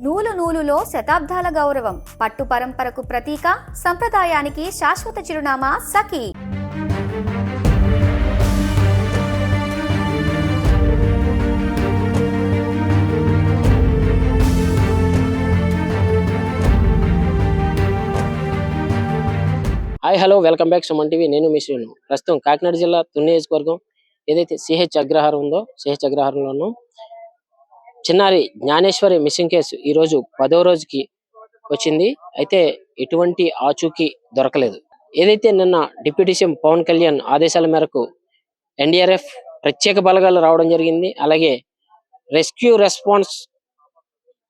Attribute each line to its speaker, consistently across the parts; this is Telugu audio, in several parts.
Speaker 1: నూలు నూలులో శతాబ్దాల గౌరవం, పట్టు పరంపరకు ప్రతీక, సంప్రదాయానికి శాశ్వత చిరునామా Sakhi.
Speaker 2: Hi hello welcome back Suman TV. నేను మీ శ్రీను. ప్రస్తుతం కాకినాడ జిల్లా తుని నియోజకవర్గం ఏదైతే సిహెచ్ అగ్రహారం ఉందో సిహెచ్ అగ్రహారంలోనూ చిన్నారి జ్ఞానేశ్వరి మిస్సింగ్ కేసు ఈ రోజు 10వ రోజుకి వచ్చింది. అయితే ఎటువంటి ఆచూకీ దొరకలేదు. ఏదైతే నిన్న డిప్యూటీ సీఎం పవన్ కళ్యాణ్ ఆదేశాల మేరకు ఎన్డీఆర్ఎఫ్ ప్రత్యేక బలగాలు రావడం జరిగింది. అలాగే రెస్క్యూ రెస్పాన్స్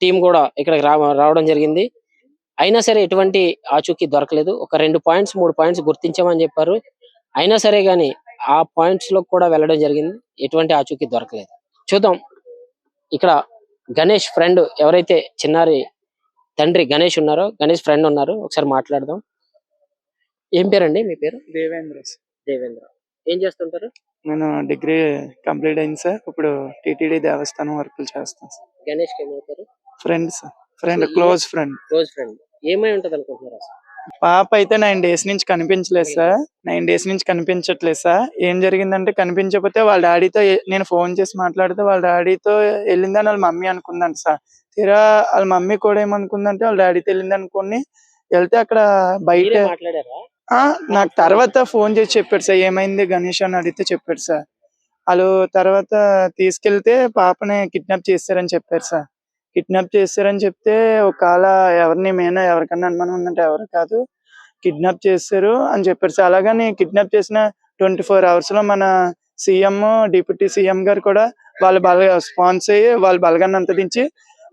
Speaker 2: టీం కూడా ఇక్కడికి రావడం జరిగింది. అయినా సరే ఎటువంటి ఆచూకీ దొరకలేదు. ఒక 2 పాయింట్స్ 3 పాయింట్స్ గుర్తించామని చెప్పారు. అయినా సరే గాని ఆ పాయింట్స్ లో కూడా వెళ్ళడం జరిగింది. ఎటువంటి ఆచూకీ దొరకలేదు. చూద్దాం. ఇక్కడ గణేష్ ఫ్రెండ్ ఎవరైతే చిన్నారి తండ్రి గణేష్ ఉన్నారో, గణేష్ ఫ్రెండ్ ఉన్నారు, ఒకసారి మాట్లాడదాం. ఏం పేరండి మీ పేరు?
Speaker 3: దేవేంద్ర.
Speaker 2: దేవేంద్ర. ఏం చేస్తుంటారు?
Speaker 3: నేను డిగ్రీ కంప్లీట్ అయింది సార్. ఇప్పుడు టీటీడీ దేవస్థానం వర్కులు చేస్తాను సార్.
Speaker 2: గణేష్ కి ఏమవుతారు?
Speaker 3: Friend sir. Friend, close friend.
Speaker 2: Close friend. ఏమై ఉంటది అనుకుంటున్నారు అసలు?
Speaker 3: పాప అయితే 9 days నుంచి కనిపించలేదు సార్. 9 days నుంచి కనిపించట్లేదు సార్. ఏం జరిగిందంటే కనిపించకపోతే వాళ్ళ డాడీతో నేను ఫోన్ చేసి మాట్లాడితే వాళ్ళ డాడీతో వెళ్ళిందని వాళ్ళ మమ్మీ అనుకుందంట సార్. తీరా వాళ్ళ మమ్మీ కూడా ఏమనుకుందంటే వాళ్ళ డాడీతో వెళ్ళింది అనుకుని వెళ్తే అక్కడ బయట
Speaker 2: మాట్లాడారా?
Speaker 3: నాకు తర్వాత ఫోన్ చేసి చెప్పాడు సార్, ఏమైంది గణేష్ అని అడిగితే చెప్పాడు సార్. వాళ్ళు తర్వాత తీసుకెళ్తే పాపని కిడ్నాప్ చేశారని చెప్పారు సార్. కిడ్నాప్ చేశారని చెప్తే ఒకవేళ ఎవరిని మేనా ఎవరికన్నా అనుమానం ఉందంటే ఎవరు కాదు, కిడ్నాప్ చేశారు అని చెప్పారు సార్. అలాగని కిడ్నాప్ చేసిన 24 hours లో మన సీఎం, డిప్యూటీ సీఎం గారు కూడా వాళ్ళ స్పాన్స్ అయ్యి వాళ్ళ బలగాన్ని అంత దించి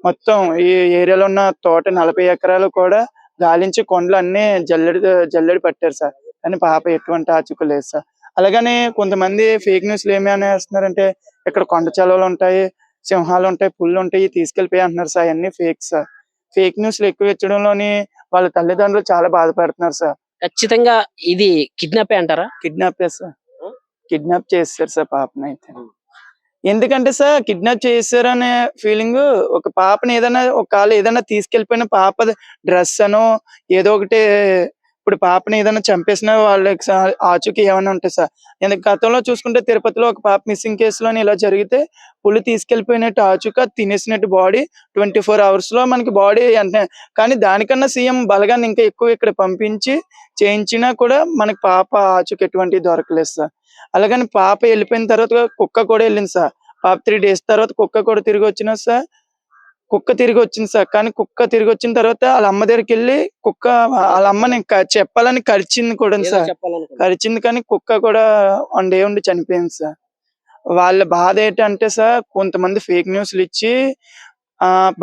Speaker 3: మొత్తం ఈ ఏరియాలో ఉన్న తోట 40 ఎకరాలు కూడా గాలించి కొండలు అన్ని జల్లెడి పట్టారు సార్. కానీ పాప ఎటువంటి ఆచూకీ లేదు సార్. అలాగని కొంతమంది ఫేక్ న్యూస్లు ఏమైనా వేస్తున్నారంటే ఇక్కడ కొండ చలవలు ఉంటాయి, సింహాలు ఉంటాయి, పుళ్ళు ఉంటాయి, తీసుకెళ్లిపోయి అంటున్నారు సార్. అవన్నీ ఫేక్ సార్. ఫేక్ న్యూస్లు ఎక్కువ ఇచ్చడంలోని వాళ్ళ తల్లిదండ్రులు చాలా బాధపడుతున్నారు సార్.
Speaker 2: ఖచ్చితంగా ఇది కిడ్నాపే అంటారా?
Speaker 3: Kidnap sir. కిడ్నాప్ చేస్తారు సార్ పాపని అయితే. ఎందుకంటే సార్ కిడ్నాప్ చేశారనే ఫీలింగ్, ఒక పాపని ఏదైనా తీసుకెళ్లిపోయిన పాప డ్రెస్ అనో ఏదో ఒకటి, ఇప్పుడు పాపని ఏదైనా చంపేసిన వాళ్ళకి ఆచూకీ ఏమైనా ఉంటాయి సార్. ఎందుకు గతంలో చూసుకుంటే తిరుపతిలో ఒక పాప మిస్సింగ్ కేసులోని ఇలా జరిగితే పులి తీసుకెళ్లిపోయినట్టు ఆచూకా తినేసినట్టు బాడీ 24 hours లో మనకి బాడీ అంటే, కానీ దానికన్నా సీఎం బలగాన్ని ఇంకా ఎక్కువ ఇక్కడ పంపించి చేయించినా కూడా మనకి పాప ఆచూకీ ఎటువంటి దొరకలేదు సార్. అలాగని పాప వెళ్ళిపోయిన తర్వాత కుక్క కూడా వెళ్ళింది సార్. పాప 3 days తర్వాత కుక్క కూడా తిరిగి వచ్చినా సార్. కుక్క తిరిగి వచ్చింది సార్. కానీ కుక్క తిరిగి వచ్చిన తర్వాత వాళ్ళ అమ్మ దగ్గరికి వెళ్ళి కుక్క వాళ్ళ అమ్మని చెప్పాలని కరిచింది కూడా సార్. కరిచింది కానీ కుక్క కూడా 1 day ఉండి చనిపోయింది సార్. వాళ్ళ బాధ ఏంటంటే సార్, కొంతమంది ఫేక్ న్యూస్లు ఇచ్చి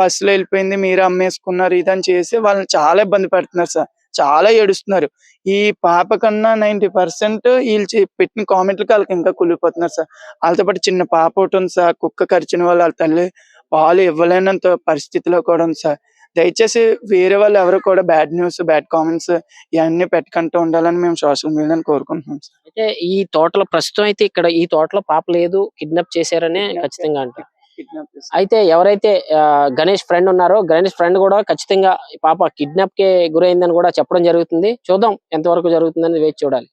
Speaker 3: బస్సులో వెళ్ళిపోయింది, మీరు అమ్మేసుకున్నారు ఇదని చేసి వాళ్ళని చాలా ఇబ్బంది పెడుతున్నారు సార్. చాలా ఏడుస్తున్నారు. ఈ పాప కన్నా 90% వీళ్ళు పెట్టిన కామెంట్లకి వాళ్ళకి ఇంకా కుళ్ళిపోతున్నారు సార్. వాళ్ళతో పాటు చిన్న పాప ఒకటి ఉంది సార్. కుక్క కరిచిన వాళ్ళ తల్లి పాలు ఇవ్వలేనంత పరిస్థితిలో కూడా ఉంది సార్. దయచేసి వేరే వాళ్ళు ఎవరు కూడా బ్యాడ్ న్యూస్, బ్యాడ్ కామెంట్స్ ఇవన్నీ పెట్టకుండా ఉండాలని మేము సోషల్ మీడియాని కోరుకుంటున్నాం సార్.
Speaker 2: అయితే ఈ తోటలో ప్రస్తుతం అయితే ఇక్కడ ఈ తోటలో పాప లేదు, కిడ్నాప్ చేశారనే ఖచ్చితంగా అంటారు. అయితే ఎవరైతే గణేష్ ఫ్రెండ్ ఉన్నారో గణేష్ ఫ్రెండ్ కూడా ఖచ్చితంగా పాప కిడ్నాప్ కే గురైందని కూడా చెప్పడం జరుగుతుంది. చూద్దాం ఎంతవరకు జరుగుతుందని వేచి చూడాలి.